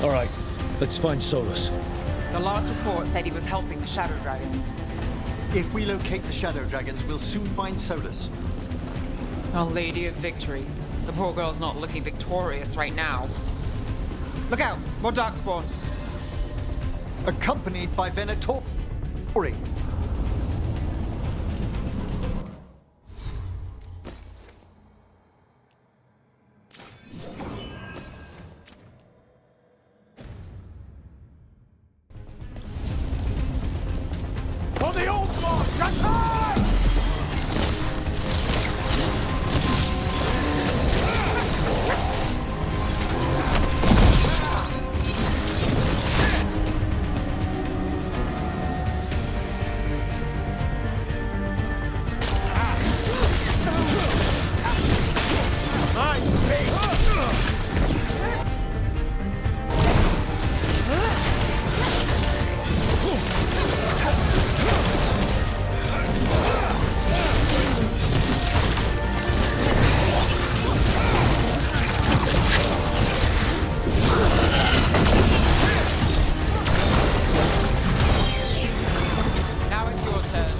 All right, let's find Solus. The last report said he was helping the Shadow Dragons. If we locate the Shadow Dragons, we'll soon find Solus. Our Lady of Victory. The poor girl's not looking victorious right now. Look out! More Darkspawn! Accompanied by Venator. On the old floor! Attack! Now it's your turn.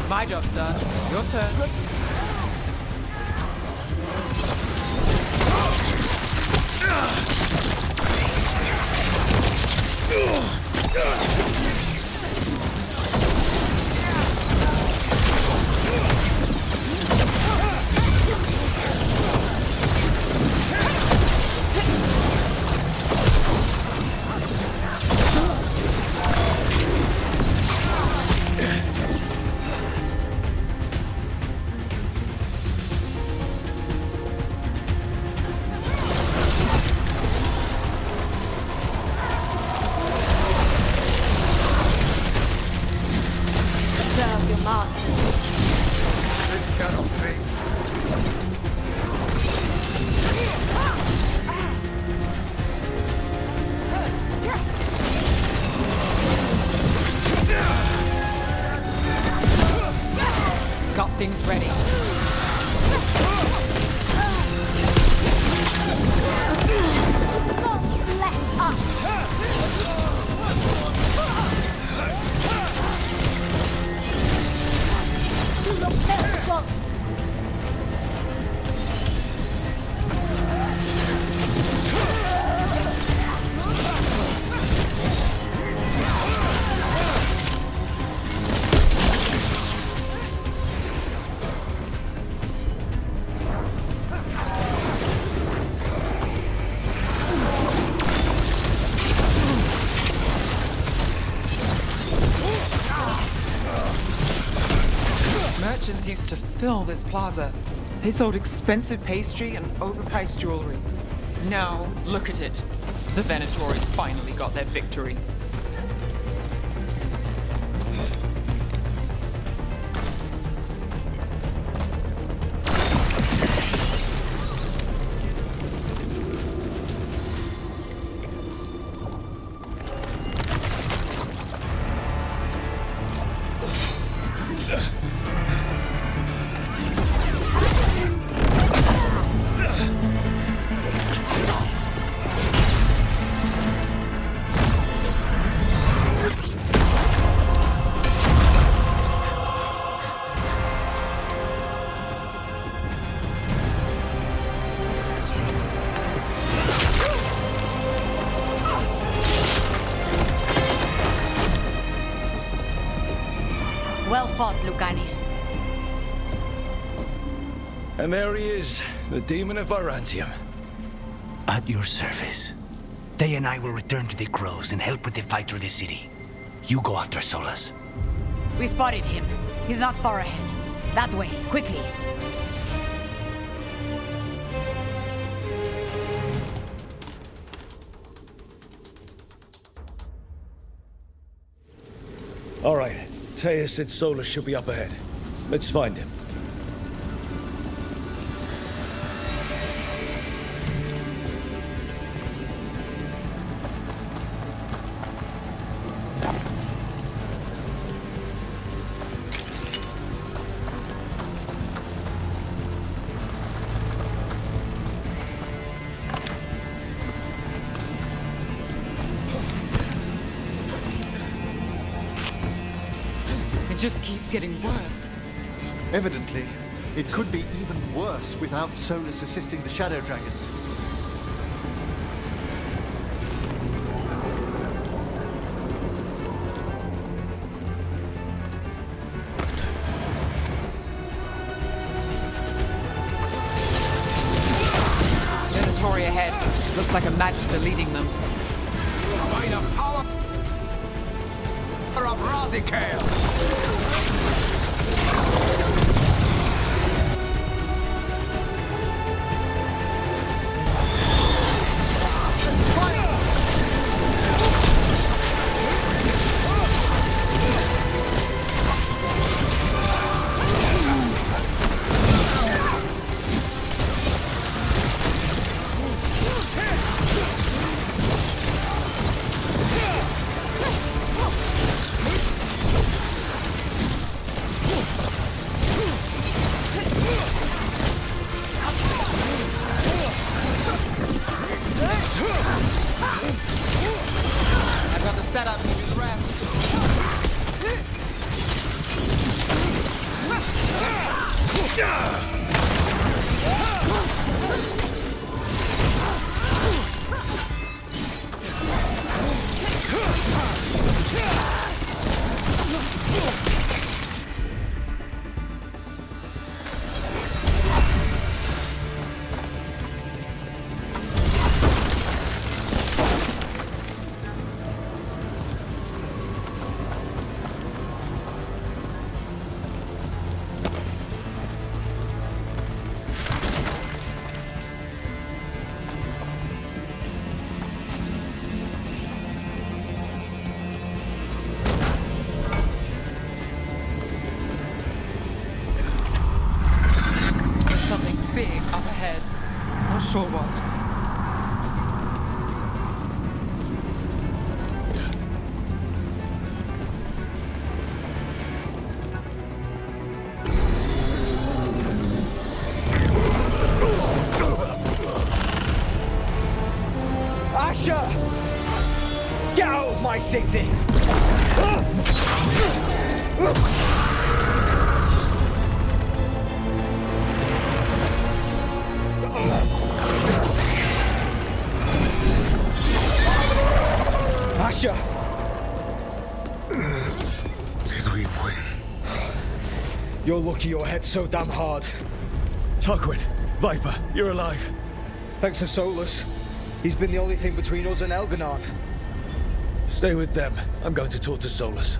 My job's done. Your turn. Serve your master. This cannot be. Got things ready. God bless us. Do your best, gods. Merchants used to fill this plaza. They sold expensive pastry and overpriced jewelry. Now, look at it. The Venatori finally got their victory. fault, Lucanis. And there he is, the demon of Varantium. At your service. They and I will return to the crows and help with the fight through the city. You go after Solus. We spotted him. He's not far ahead. That way, quickly. All right, Taya said Solus should be up ahead. Let's find him. It just keeps getting worse. Evidently, it could be even worse without Solus assisting the shadow dragons. Minotauri ahead. Looks like a magister leading them. By the power of Razikale! Setup is big up ahead. Not sure what. Asher! Get out of my city! Asher! Did we win? You're lucky you're hit so damn hard. Tarquin, Viper, you're alive. Thanks to Solus. He's been the only thing between us and Elganon. Stay with them. I'm going to talk to Solus.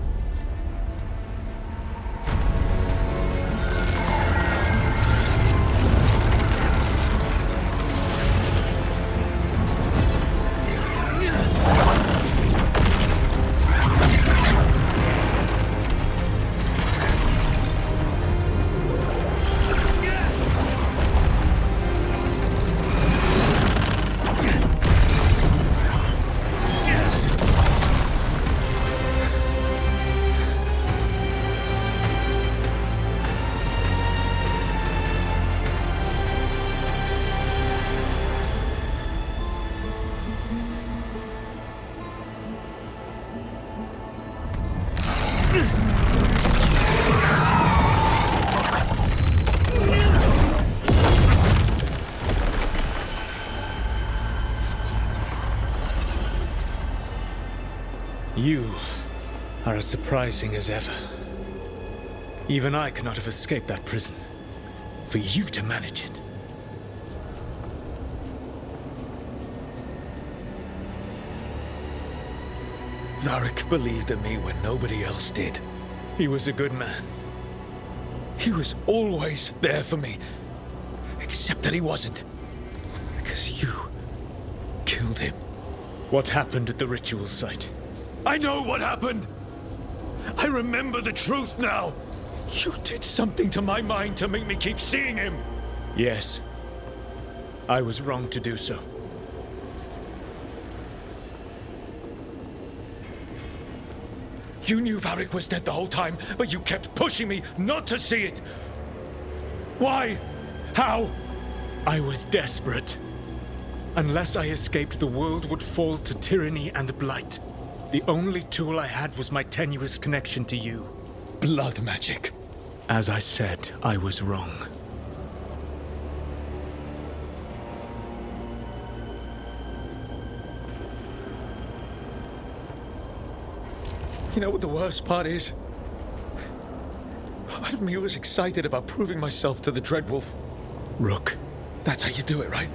You are as surprising as ever. Even I cannot have escaped that prison. For you to manage it. Varric believed in me when nobody else did. He was a good man. He was always there for me. Except that he wasn't. Because you killed him. What happened at the ritual site? I know what happened! I remember the truth now! You did something to my mind to make me keep seeing him! Yes. I was wrong to do so. You knew Varric was dead the whole time, but you kept pushing me not to see it! Why? How? I was desperate. Unless I escaped, the world would fall to tyranny and blight. The only tool I had was my tenuous connection to you. Blood magic. As I said, I was wrong. You know what the worst part is? Part of me was excited about proving myself to the Dreadwolf. Rook, that's how you do it, right?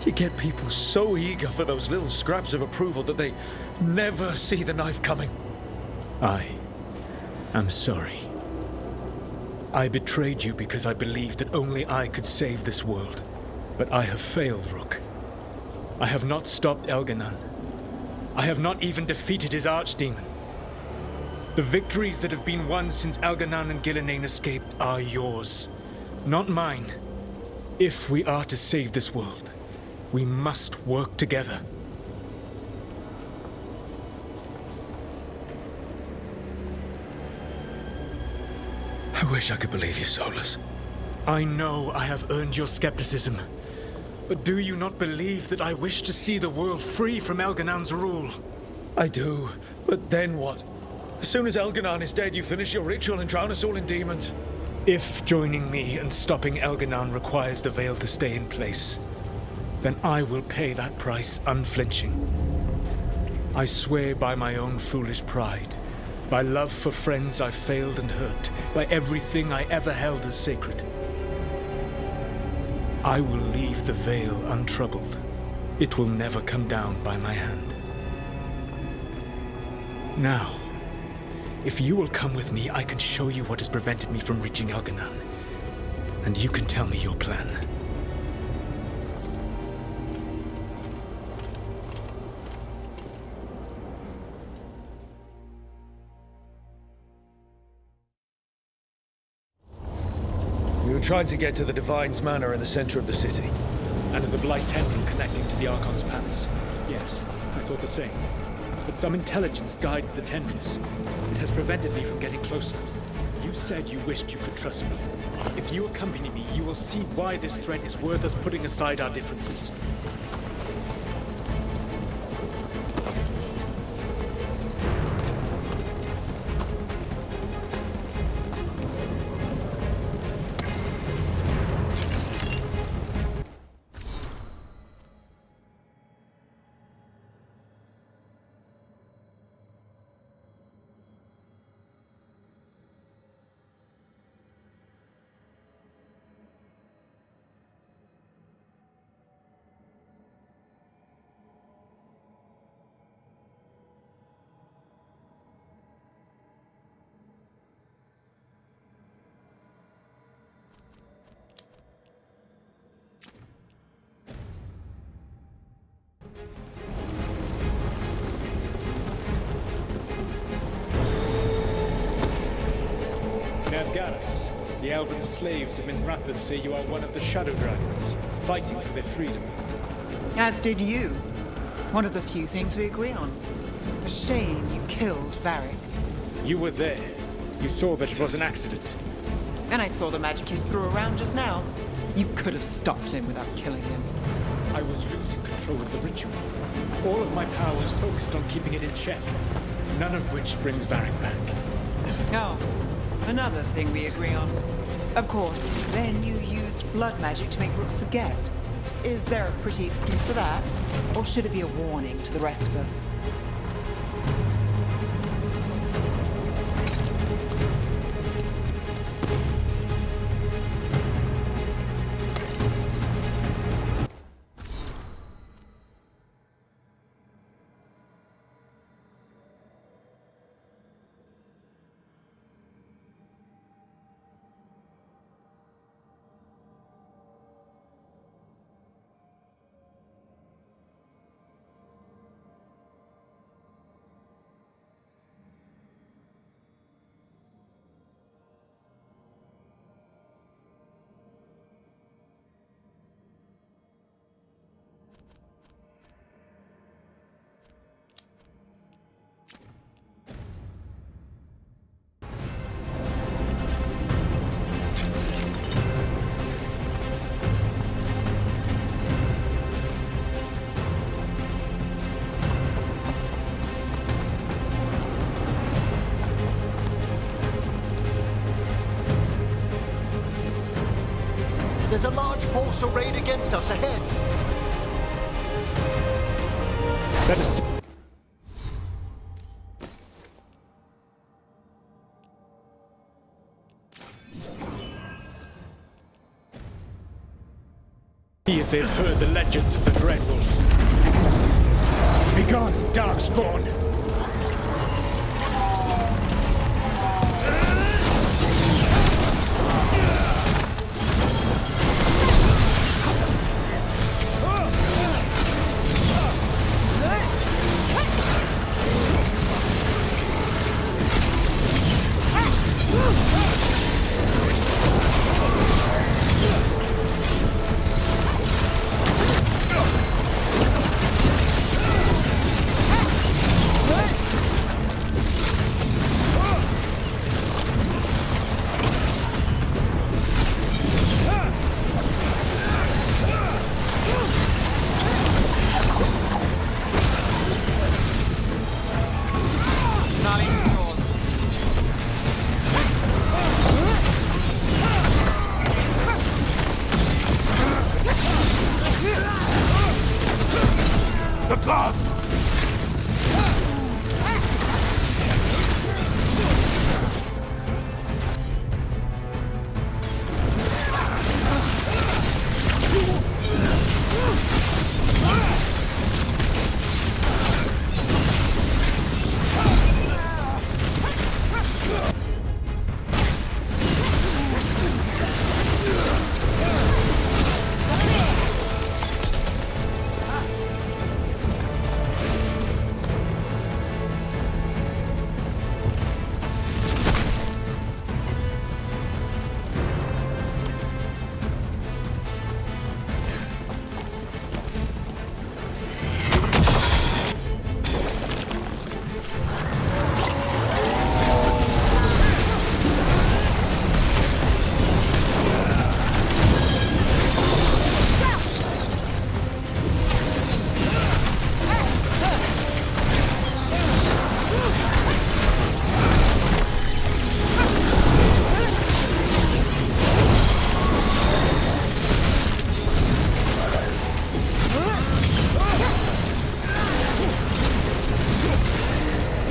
You get people so eager for those little scraps of approval that they never see the knife coming. I am sorry. I betrayed you because I believed that only I could save this world. But I have failed, Rook. I have not stopped Elganon. I have not even defeated his archdemon. The victories that have been won since Elganon and Gillenane escaped are yours, not mine. If we are to save this world, we must work together. I wish I could believe you, Solus. I know I have earned your skepticism. But do you not believe that I wish to see the world free from Elganon's rule? I do, but then what? As soon as Elganon is dead, you finish your ritual and drown us all in demons. If joining me and stopping Elganon requires the veil to stay in place, then I will pay that price unflinching. I swear by my own foolish pride, by love for friends I failed and hurt, by everything I ever held as sacred. I will leave the veil untroubled. It will never come down by my hand. Now, if you will come with me, I can show you what has prevented me from reaching Elganon. And you can tell me your plan. We were trying to get to the Divine's Manor in the center of the city. And to the Blight Temple connecting to the Archon's Palace. Yes, I thought the same. But some intelligence guides the tendrils. It has prevented me from getting closer. You said you wished you could trust me. If you accompany me, you will see why this threat is worth us putting aside our differences. The elven slaves of Minrathous say you are one of the Shadow Dragons, fighting for their freedom. As did you. One of the few things we agree on. A shame you killed Varric. You were there. You saw that it was an accident. And I saw the magic you threw around just now. You could have stopped him without killing him. I was losing control of the ritual. All of my power was focused on keeping it in check, none of which brings Varric back. Oh, another thing we agree on. Of course, then you used blood magic to make Rook forget. Is there a pretty excuse for that? Or should it be a warning to the rest of us? There's a large force arrayed against us ahead. That is... See if they've heard the legends of the Dreadwolf. Begone, Darkspawn!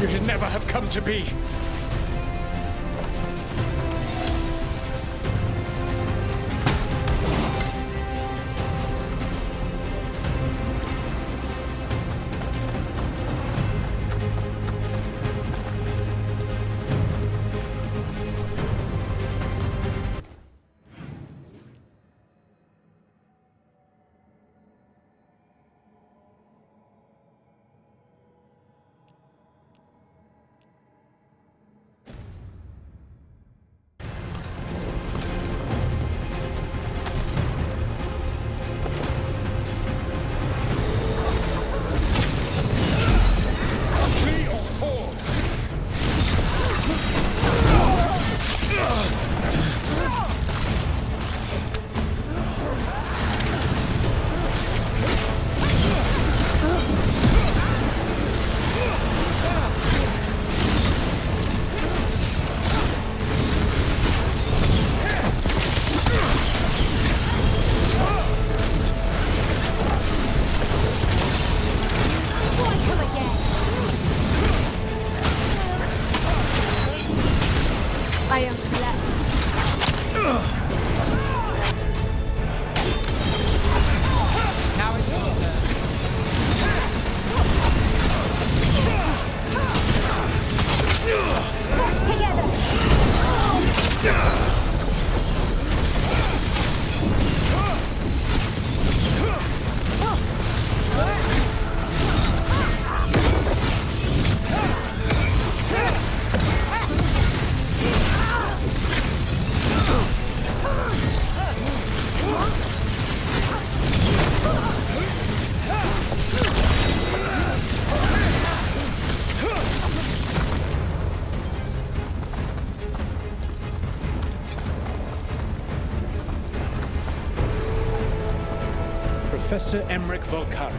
You should never have come to be. Professor Emmerich Volkaren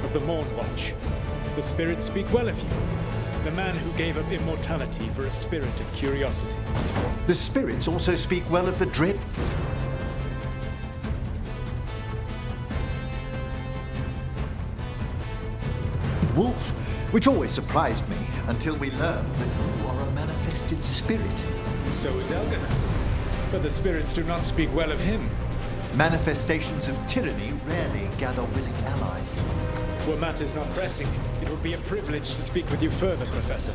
of the Morn Watch. The spirits speak well of you. The man who gave up immortality for a spirit of curiosity. The spirits also speak well of the Dread. of wolf, which always surprised me until we learned that you are a manifested spirit. So is Elganon. But the spirits do not speak well of him. Manifestations of tyranny rarely gather willing allies. Were matters not pressing, it would be a privilege to speak with you further, Professor.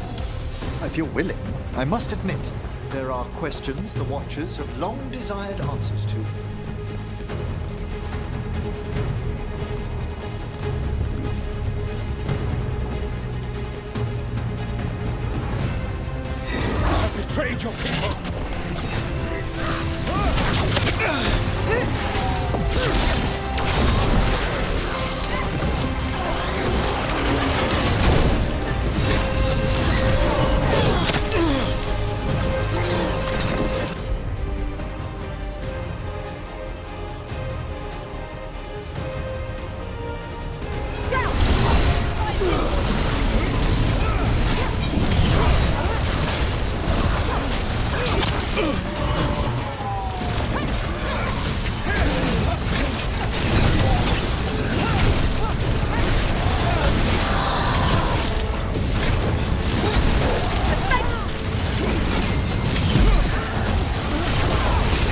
If you're willing, I must admit, there are questions the Watchers have long desired answers to. I've betrayed your people!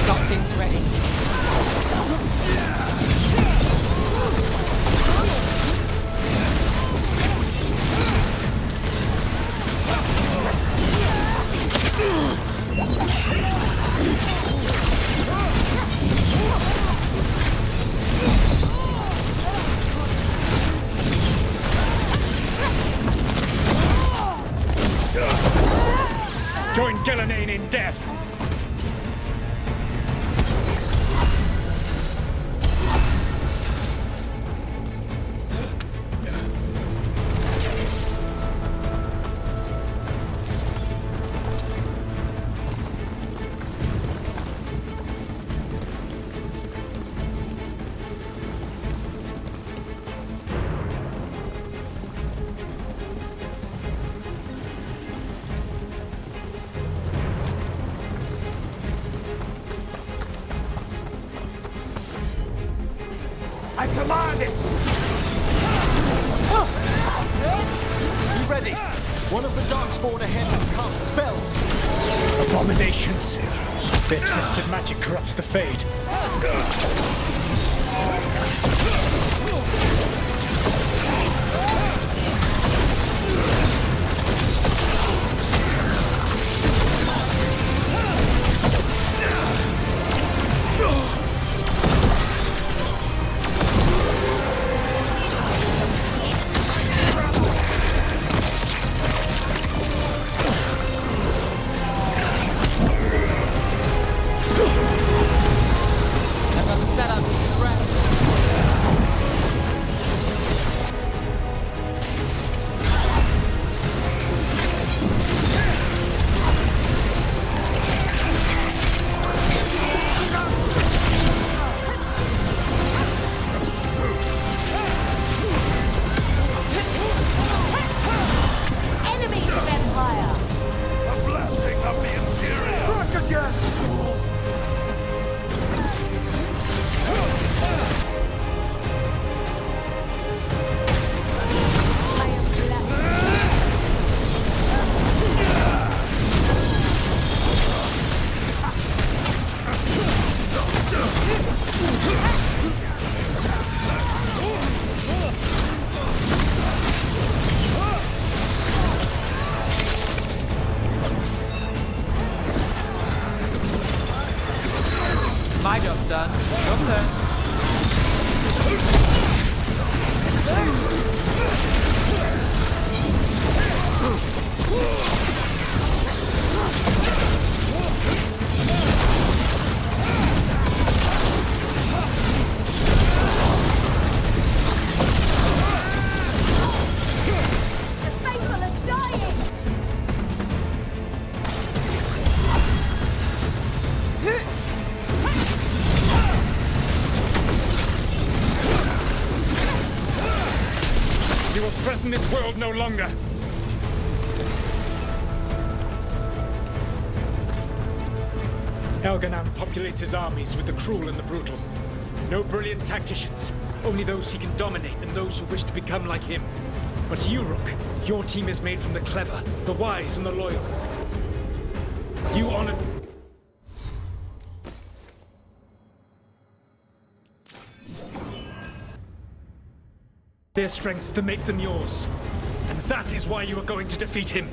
Nothing's ready. Join Gillenane in death! I command it! Be ready! One of the darkspawn ahead will cast spells! Abominations! Their twisted magic corrupts the Fade. Another setup. Right. Enemies of Empire! A blessing of the Imperium! Back again! I am blessed. My job's done. Your turn. The faithful are dying! You will threaten this world no longer! Elganon populates his armies with the cruel and the brutal. No brilliant tacticians, only those he can dominate and those who wish to become like him. But you, Rook, your team is made from the clever, the wise, and the loyal. You honor... their strengths to make them yours. And that is why you are going to defeat him.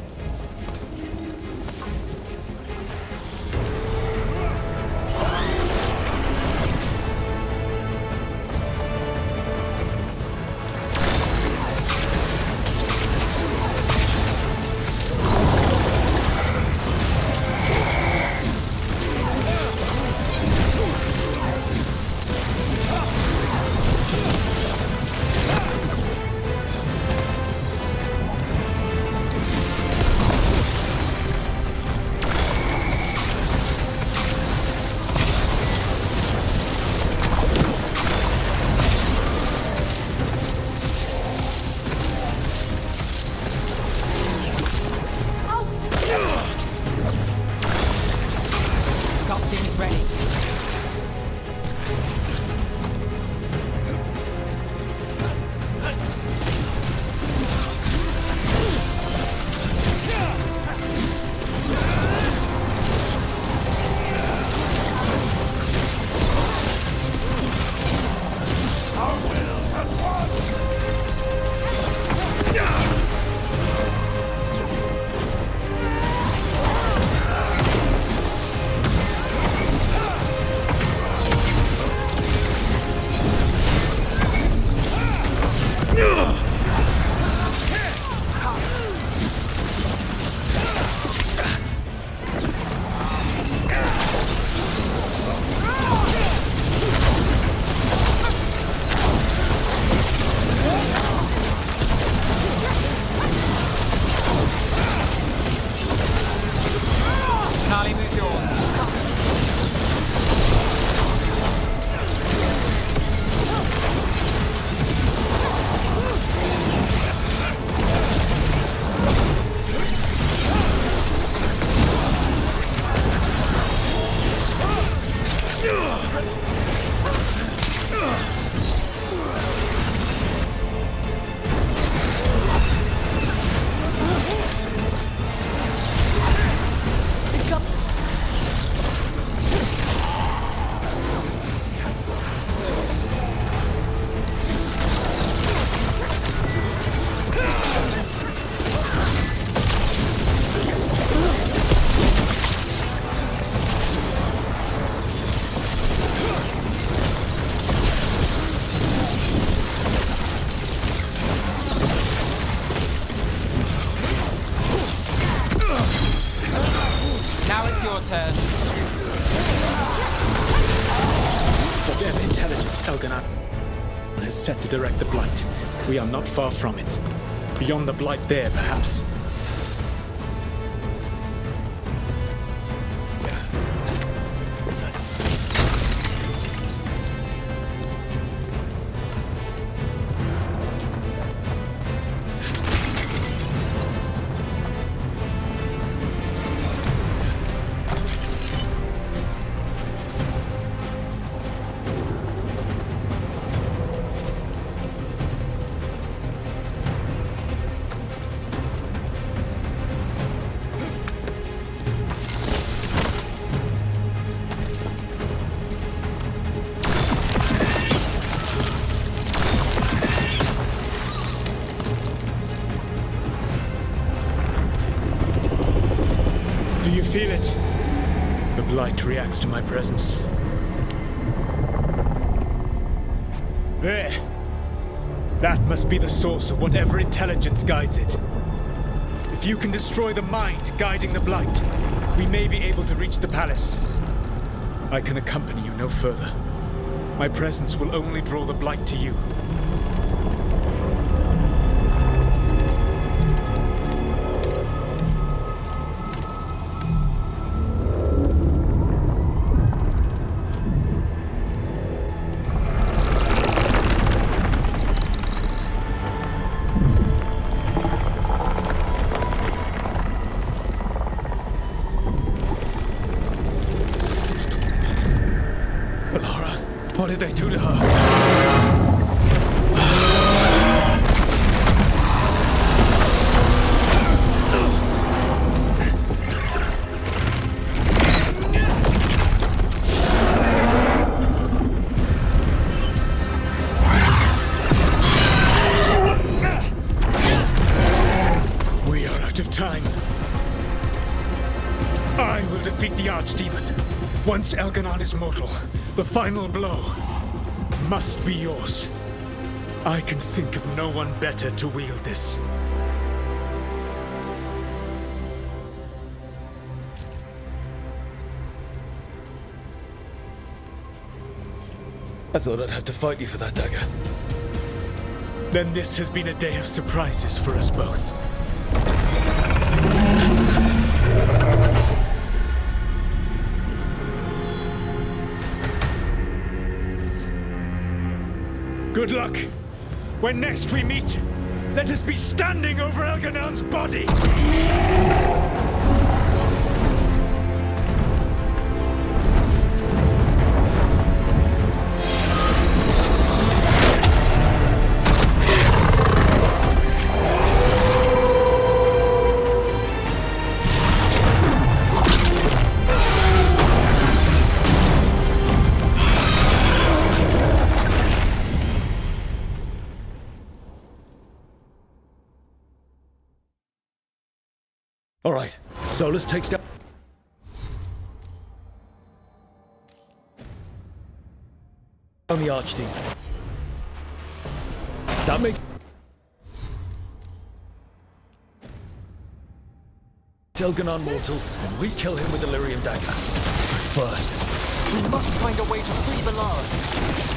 Whatever intelligence Elganon has set to direct the Blight, we are not far from it. Beyond the Blight there, perhaps. Feel it. The Blight reacts to my presence. There. That must be the source of whatever intelligence guides it. If you can destroy the mind guiding the Blight, we may be able to reach the palace. I can accompany you no further. My presence will only draw the Blight to you. What did they do to her? time. I will defeat the Archdemon. Once Elganon is mortal, the final blow must be yours. I can think of no one better to wield this. I thought I'd have to fight you for that dagger. Then this has been a day of surprises for us both. Good luck. When next we meet, let us be standing over Elganon's body! All right, Solus takes down... the Archdemon. That makes... Elganon mortal, and we kill him with the Lyrium dagger. First. We must find a way to free Veilguard.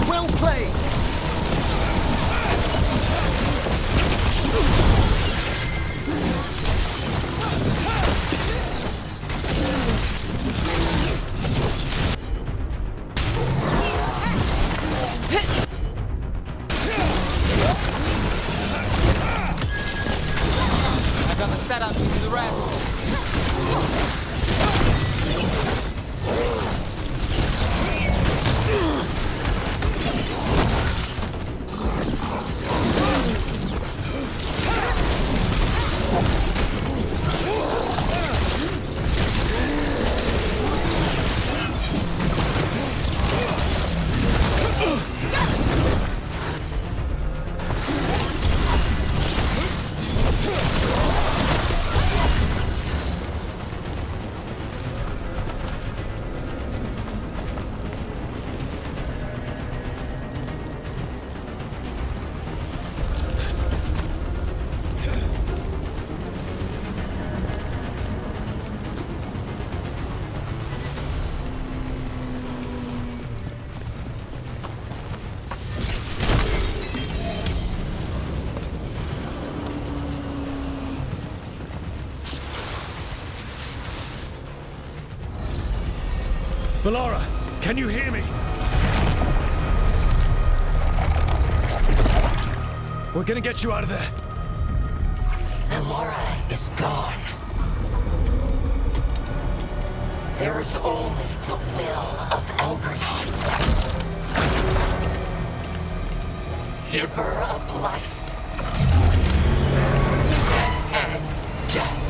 Well played! I got the setup to do the rest. Valora, can you hear me? We're gonna get you out of there. Valora is gone. There is only the will of Elganon, giver of life and death.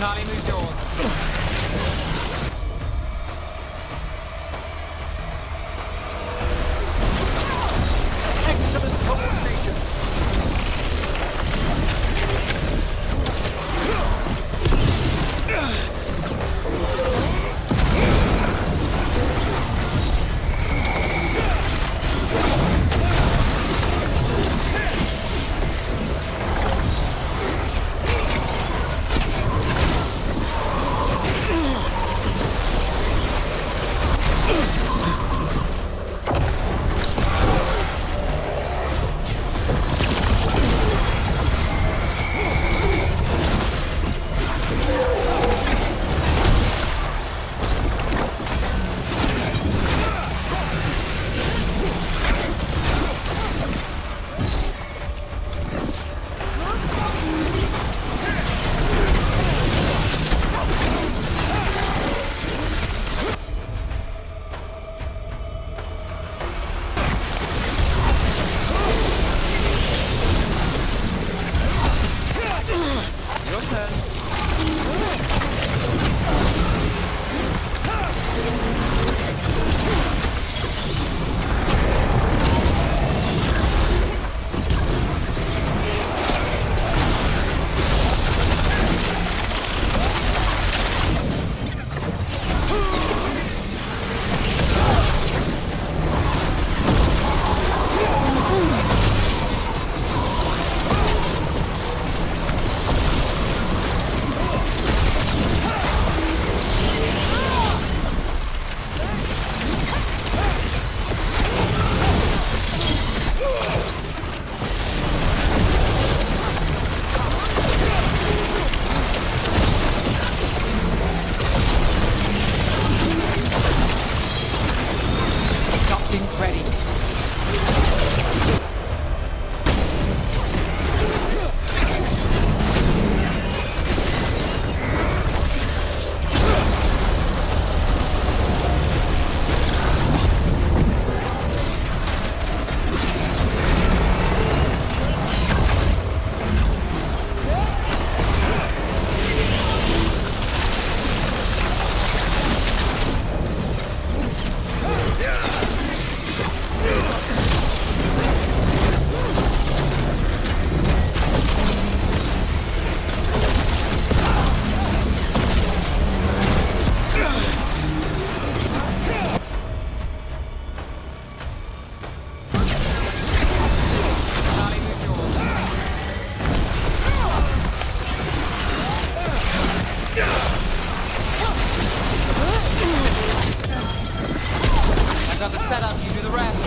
Nali, move's yours. Excellent coordination. Something's ready. Another setup, you do the rest.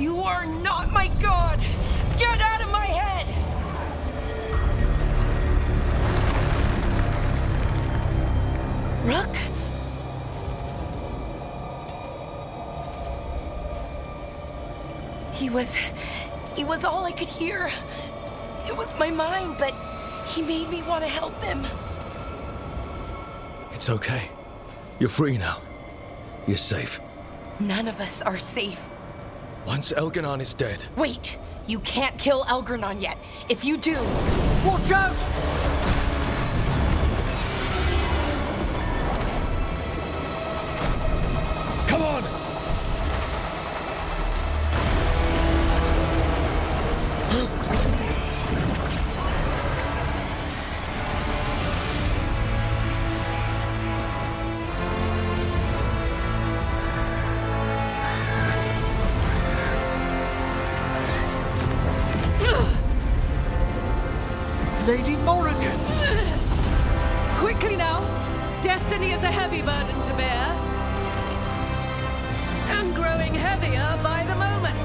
You are not my god! Get out of my head! Rook? He was all I could hear. It was my mind, but he made me want to help him. It's okay. You're free now. You're safe. None of us are safe. Once Elganon is dead... Wait! You can't kill Elganon yet. If you do... Watch out! Come on! Lady Morrigan! Quickly now! Destiny is a heavy burden to bear. And growing heavier by the moment.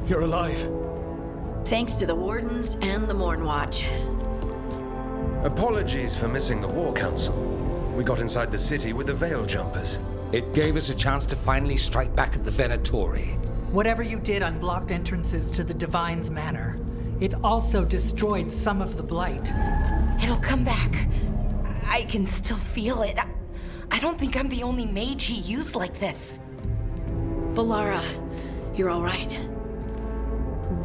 You're alive. Thanks to the Wardens and the Morn Watch. Apologies for missing the War Council. We got inside the city with the Veil Jumpers. It gave us a chance to finally strike back at the Venatori. Whatever you did unblocked entrances to the Divine's Manor. It also destroyed some of the Blight. It'll come back. I can still feel it. I don't think I'm the only mage he used like this. Balara, you're all right.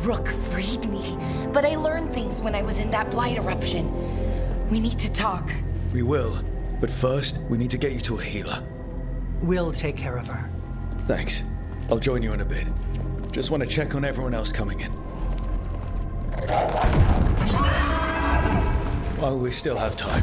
Rook freed me, but I learned things when I was in that Blight eruption. We need to talk. We will. But first, we need to get you to a healer. We'll take care of her. Thanks. I'll join you in a bit. Just want to check on everyone else coming in. While we still have time.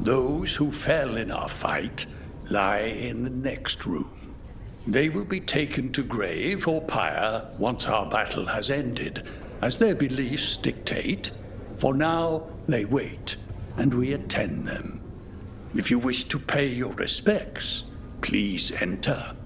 Those who fell in our fight lie in the next room. They will be taken to grave or pyre once our battle has ended, as their beliefs dictate. For now, they wait, and we attend them. If you wish to pay your respects, please enter.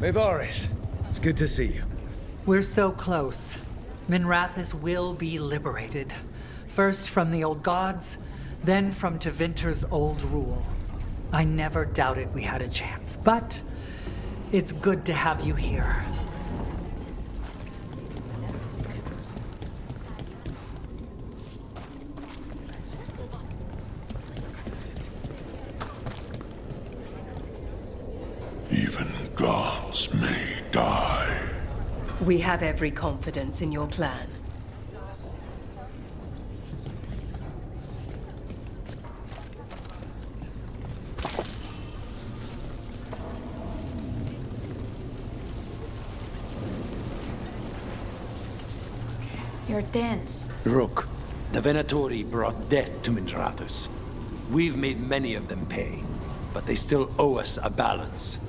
Evaris, it's good to see you. We're so close. Minrathous will be liberated. First from the old gods, then from Tevinter's old rule. I never doubted we had a chance, but it's good to have you here. Even gods may die. We have every confidence in your plan. You're dense. Rook, the Venatori brought death to Minrathous. We've made many of them pay, but they still owe us a balance.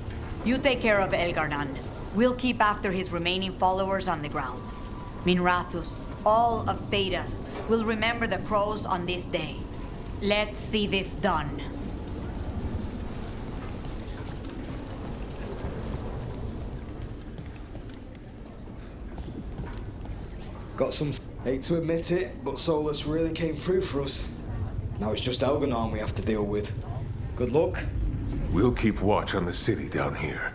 You take care of Veilguard. We'll keep after his remaining followers on the ground. Minrathous, all of Thedas, will remember the crows on this day. Let's see this done. Got some... Hate to admit it, but Solus really came through for us. Now it's just Elganon we have to deal with. Good luck. We'll keep watch on the city down here.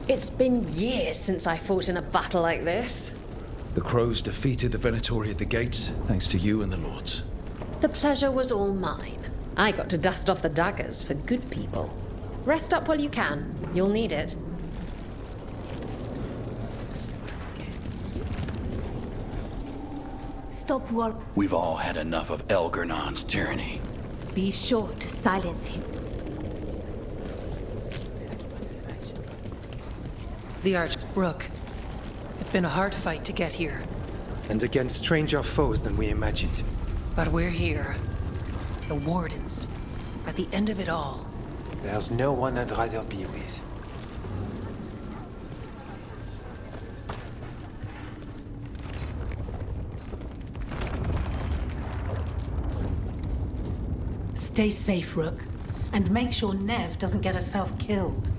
It's been years since I fought in a battle like this. The crows defeated the Venatori at the gates, thanks to you and the lords. The pleasure was all mine. I got to dust off the daggers for good people. Rest up while you can. You'll need it. Stop work. We've all had enough of Elgernon's tyranny. Be sure to silence him. The Rook. It's been a hard fight to get here. And against stranger foes than we imagined. But we're here. The Wardens. At the end of it all. There's no one I'd rather be with. Stay safe, Rook. And make sure Nev doesn't get herself killed.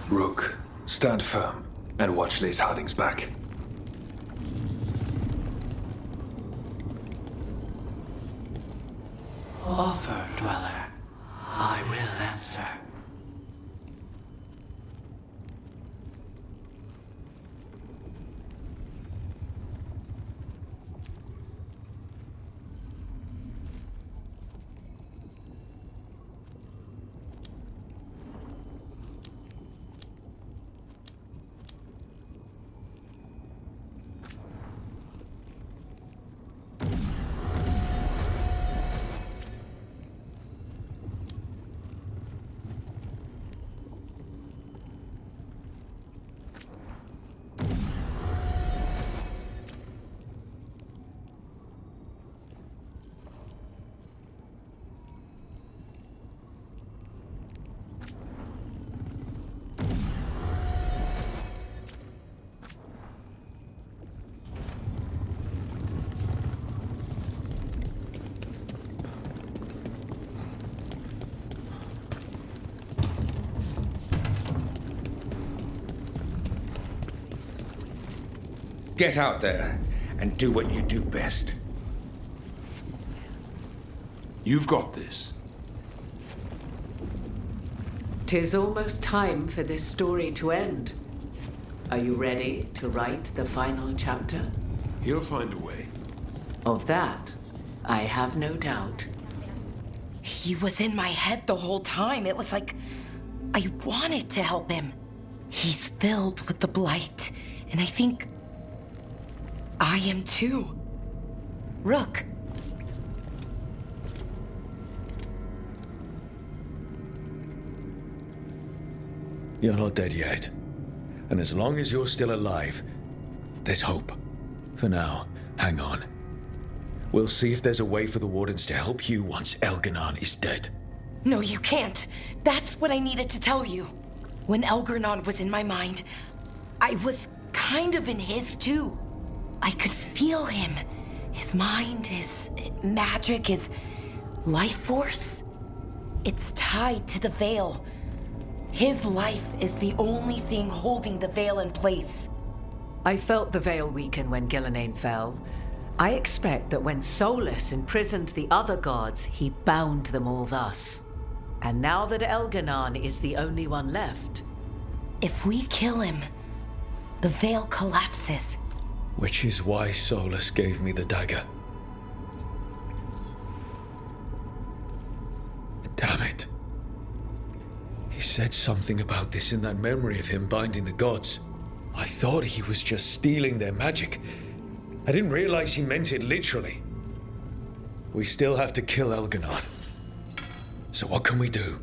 Rook, stand firm and watch Lace Harding's back. Offer, Dweller. I will answer. Get out there and do what you do best. You've got this. 'Tis almost time for this story to end. Are you ready to write the final chapter? He'll find a way. Of that, I have no doubt. He was in my head the whole time. It was like I wanted to help him. He's filled with the blight, and I think I am too. Rook. You're not dead yet. And as long as you're still alive, there's hope. For now, hang on. We'll see if there's a way for the Wardens to help you once Elganon is dead. No, you can't. That's what I needed to tell you. When Elganon was in my mind, I was kind of in his too. I could feel him. His mind, his magic, his life force. It's tied to the Veil. His life is the only thing holding the Veil in place. I felt the Veil weaken when Gillenane fell. I expect that when Solus imprisoned the other gods, he bound them all thus. And now that Elganon is the only one left... If we kill him, the Veil collapses. Which is why Solus gave me the dagger. Damn it. He said something about this in that memory of him binding the gods. I thought he was just stealing their magic. I didn't realize he meant it literally. We still have to kill Elganon. So what can we do?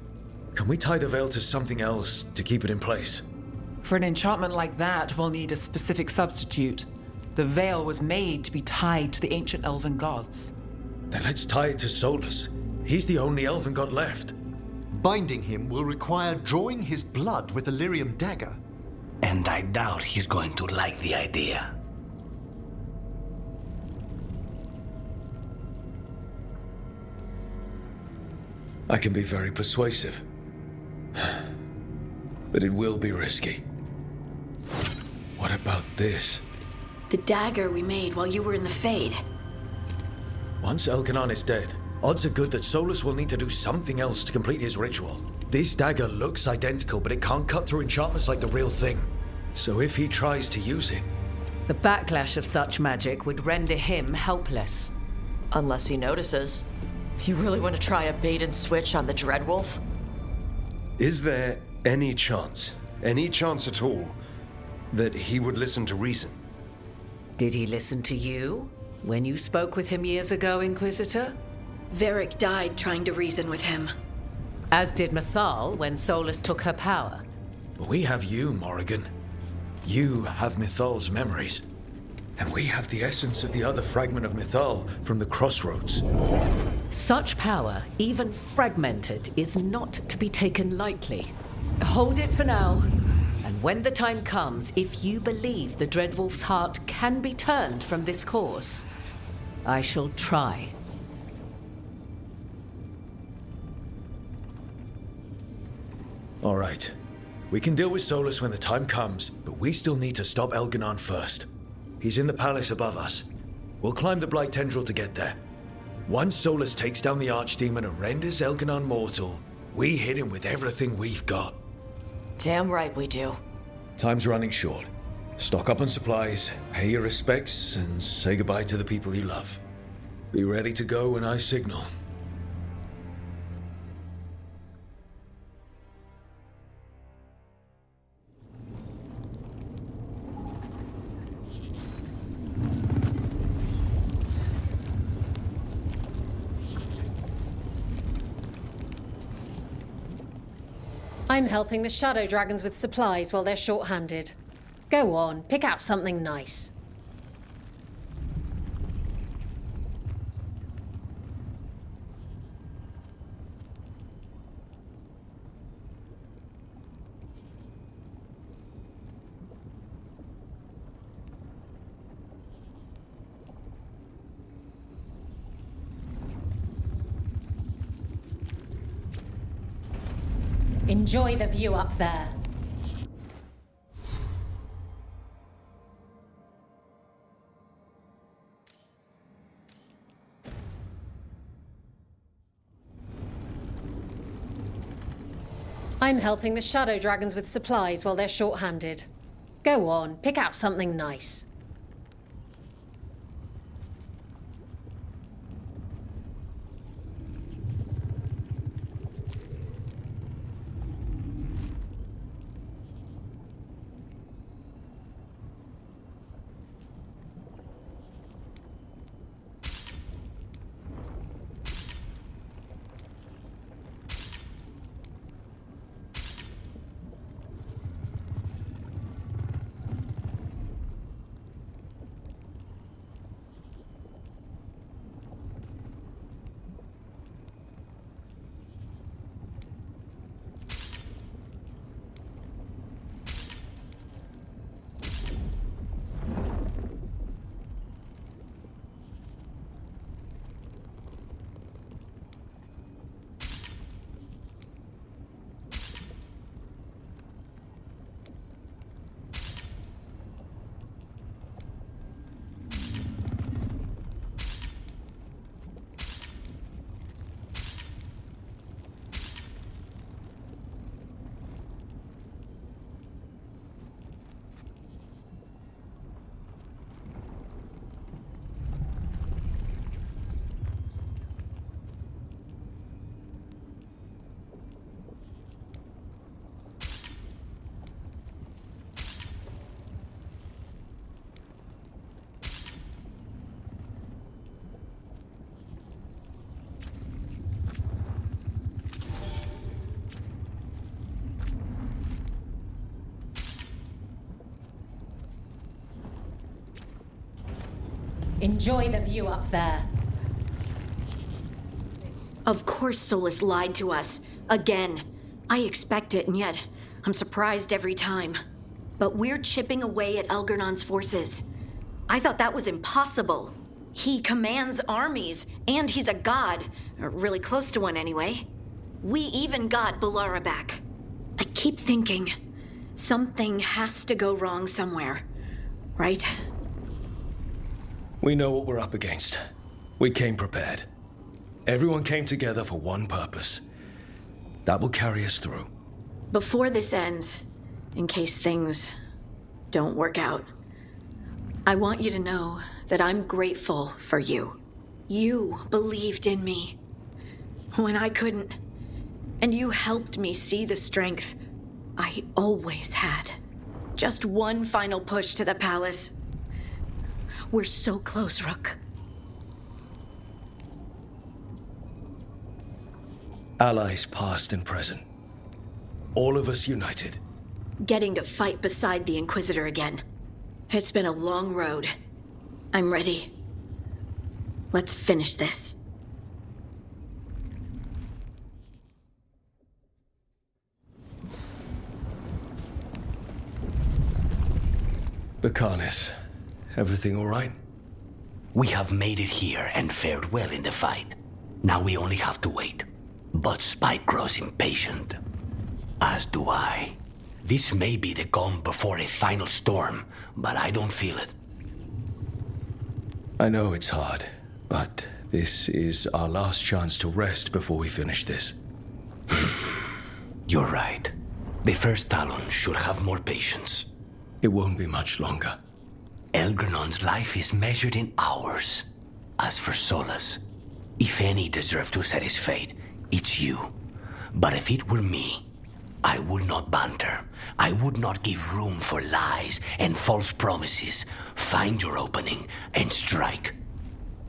Can we tie the Veil to something else to keep it in place? For an enchantment like that, we'll need a specific substitute. The Veil was made to be tied to the ancient elven gods. Then let's tie it to Solus. He's the only elven god left. Binding him will require drawing his blood with a lyrium dagger. And I doubt he's going to like the idea. I can be very persuasive. But it will be risky. What about this? The dagger we made while you were in the Fade. Once Elganon is dead, odds are good that Solus will need to do something else to complete his ritual. This dagger looks identical, but it can't cut through enchantments like the real thing. So if he tries to use it... The backlash of such magic would render him helpless. Unless he notices. You really want to try a bait and switch on the Dreadwolf? Is there any chance at all, that he would listen to reason? Did he listen to you when you spoke with him years ago, Inquisitor? Varric died trying to reason with him. As did Mythal when Solus took her power. But we have you, Morrigan. You have Mythal's memories. And we have the essence of the other fragment of Mythal from the Crossroads. Such power, even fragmented, is not to be taken lightly. Hold it for now. And when the time comes, if you believe the Dreadwolf's heart can be turned from this course, I shall try. All right. We can deal with Solus when the time comes, but we still need to stop Elganon first. He's in the palace above us. We'll climb the Blight Tendril to get there. Once Solus takes down the Archdemon and renders Elganon mortal, we hit him with everything we've got. Damn right we do. Time's running short. Stock up on supplies, pay your respects, and say goodbye to the people you love. Be ready to go when I signal. I'm helping the Shadow Dragons with supplies while they're short-handed. Go on, pick out something nice. Enjoy the view up there. I'm helping the Shadow Dragons with supplies while they're short-handed. Go on, pick out something nice. Enjoy the view up there. Of course Solus lied to us. Again. I expect it, and yet I'm surprised every time. But we're chipping away at Elgernon's forces. I thought that was impossible. He commands armies, and he's a god. Or really close to one, anyway. We even got Balara back. I keep thinking, something has to go wrong somewhere. Right? We know what we're up against. We came prepared. Everyone came together for one purpose. That will carry us through. Before this ends, in case things don't work out, I want you to know that I'm grateful for you. You believed in me when I couldn't, and you helped me see the strength I always had. Just one final push to the palace. We're so close, Rook. Allies past and present. All of us united. Getting to fight beside the Inquisitor again. It's been a long road. I'm ready. Let's finish this. Bakanis, everything all right? We have made it here and fared well in the fight. Now we only have to wait. But Spike grows impatient. As do I. This may be the calm before a final storm, but I don't feel it. I know it's hard, but this is our last chance to rest before we finish this. You're right. The first Talon should have more patience. It won't be much longer. Elgernon's life is measured in hours. As for Solus, if any deserve to set his fate, it's you. But if it were me, I would not banter. I would not give room for lies and false promises. Find your opening and strike.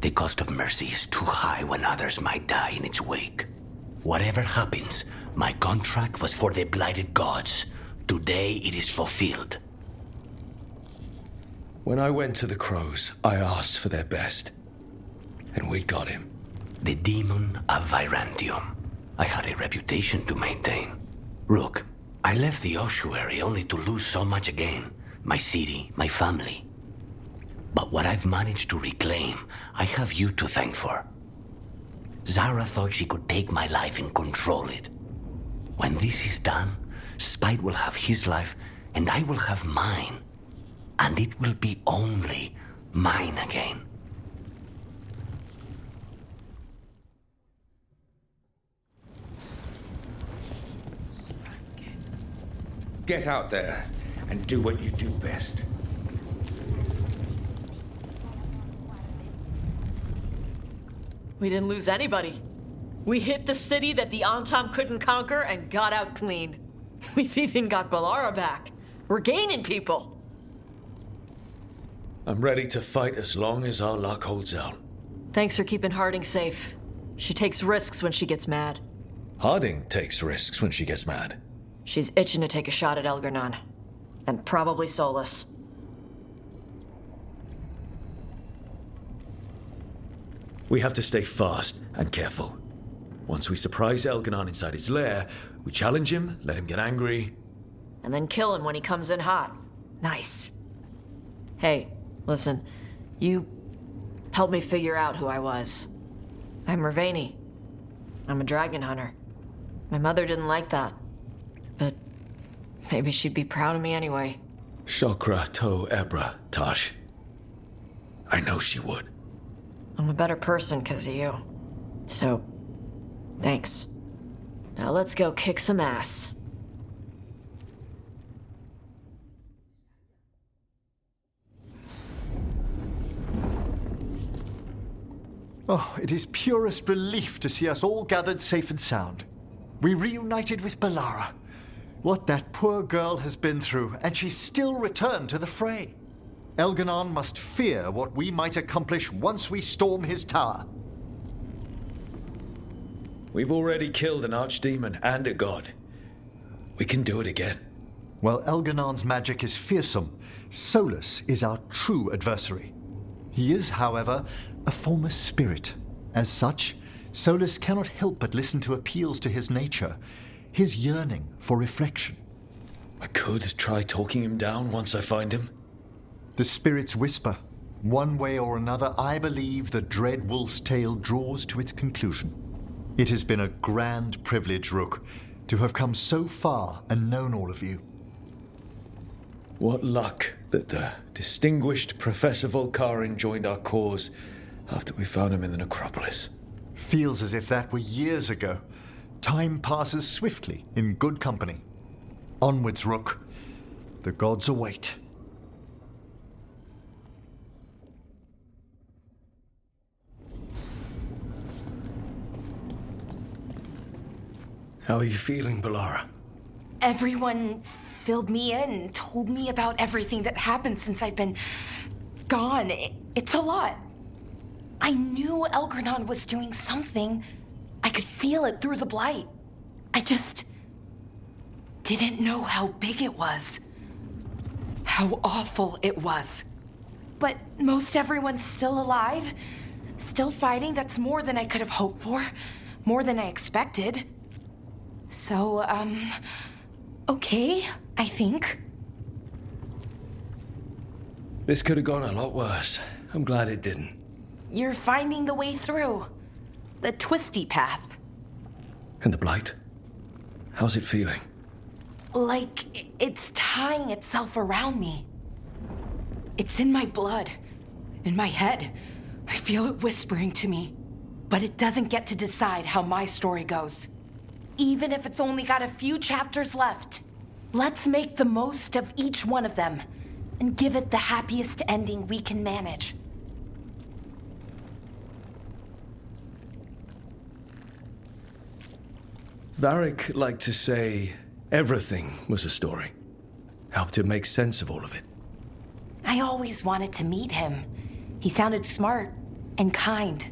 The cost of mercy is too high when others might die in its wake. Whatever happens, my contract was for the blighted gods. Today it is fulfilled. When I went to the Crows, I asked for their best. And we got him. The demon of Virantium. I had a reputation to maintain. Rook, I left the ossuary only to lose so much again. My city, my family. But what I've managed to reclaim, I have you to thank for. Zara thought she could take my life and control it. When this is done, Spite will have his life, and I will have mine. And it will be only mine again. Get out there and do what you do best. We didn't lose anybody. We hit the city that the Antam couldn't conquer and got out clean. We've even got Balara back. We're gaining people. I'm ready to fight as long as our luck holds out. Thanks for keeping Harding safe. She takes risks when she gets mad. Harding takes risks when she gets mad. She's itching to take a shot at Elgar'nan. And probably Solus. We have to stay fast and careful. Once we surprise Elgar'nan inside his lair, we challenge him, let him get angry. And then kill him when he comes in hot. Nice. Hey, listen. You helped me figure out who I was. I'm Mervani. I'm a dragon hunter. My mother didn't like that. But maybe she'd be proud of me anyway. Shokra to Ebra, Tosh. I know she would. I'm a better person because of you. So, thanks. Now let's go kick some ass. Oh, it is purest relief to see us all gathered safe and sound. We reunited with Balara. What that poor girl has been through, and she still returned to the fray. Elgar'nan must fear what we might accomplish once we storm his tower. We've already killed an archdemon and a god. We can do it again. While Elgar'nan's magic is fearsome, Solus is our true adversary. He is, however, a former spirit. As such, Solus cannot help but listen to appeals to his nature, his yearning for reflection. I could try talking him down once I find him. The spirits whisper. One way or another, I believe the dread wolf's tale draws to its conclusion. It has been a grand privilege, Rook, to have come so far and known all of you. What luck that the distinguished Professor Volkarin joined our cause after we found him in the necropolis. Feels as if that were years ago. Time passes swiftly in good company. Onwards, Rook. The gods await. How are you feeling, Balara? Everyone filled me in, told me about everything that happened since I've been gone. It's a lot. I knew Elgar'nan was doing something. I could feel it through the blight. I just didn't know how big it was. How awful it was. But most everyone's still alive. Still fighting. That's more than I could have hoped for. More than I expected. So, okay, I think. This could have gone a lot worse. I'm glad it didn't. You're finding the way through. The twisty path. And the blight? How's it feeling? Like it's tying itself around me. It's in my blood, in my head. I feel it whispering to me. But it doesn't get to decide how my story goes. Even if it's only got a few chapters left. Let's make the most of each one of them and give it the happiest ending we can manage. Varric liked to say everything was a story. Helped him make sense of all of it. I always wanted to meet him. He sounded smart and kind.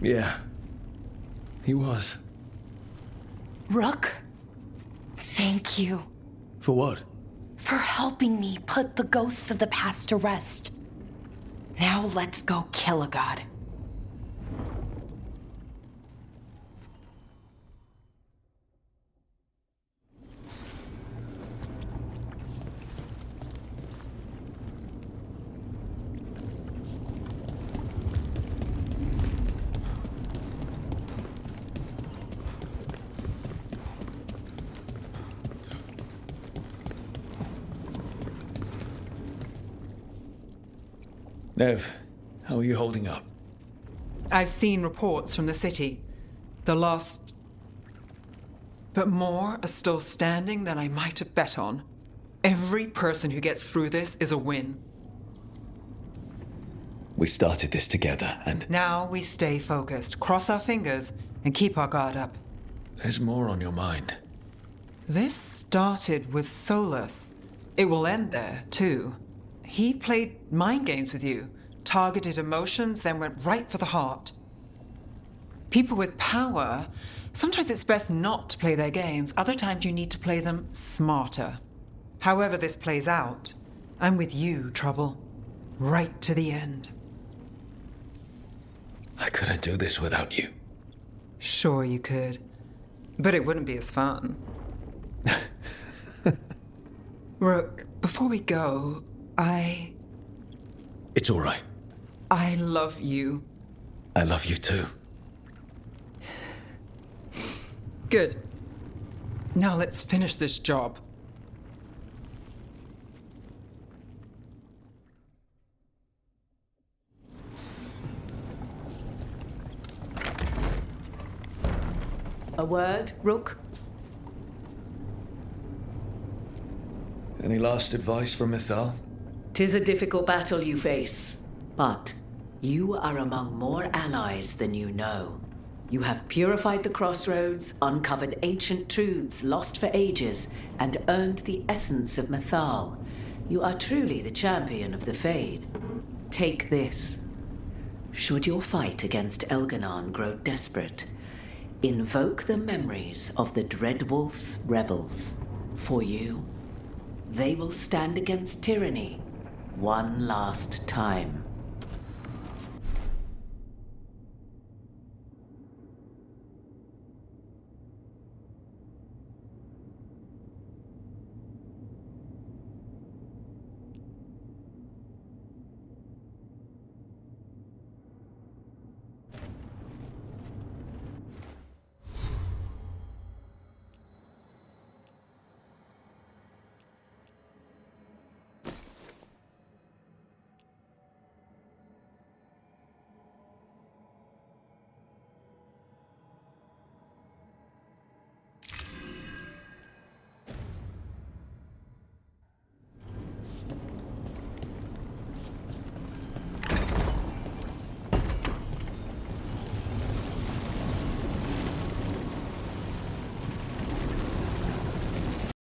Yeah, he was. Rook, thank you. For what? For helping me put the ghosts of the past to rest. Now let's go kill a god. Nev, how are you holding up? I've seen reports from the city. The lost But more are still standing than I might have bet on. Every person who gets through this is a win. We started this together, and Now we stay focused, cross our fingers, and keep our guard up. there's more on your mind. This started with Solus. It will end there, too. He played mind games with you, targeted emotions, then went right for the heart. People with power, sometimes it's best not to play their games. Other times you need to play them smarter. However this plays out, I'm with you, Trouble. Right to the end. I couldn't do this without you. Sure you could. But it wouldn't be as fun. Rook, before we go, It's all right. I love you. I love you too. Good. Now let's finish this job. A word, Rook? Any last advice from Mythal? 'Tis a difficult battle you face, but you are among more allies than you know. You have purified the crossroads, uncovered ancient truths lost for ages, and earned the essence of Mythal. You are truly the champion of the Fade. Take this. Should your fight against Elganon grow desperate, invoke the memories of the Dreadwolf's rebels. For you, they will stand against tyranny one last time.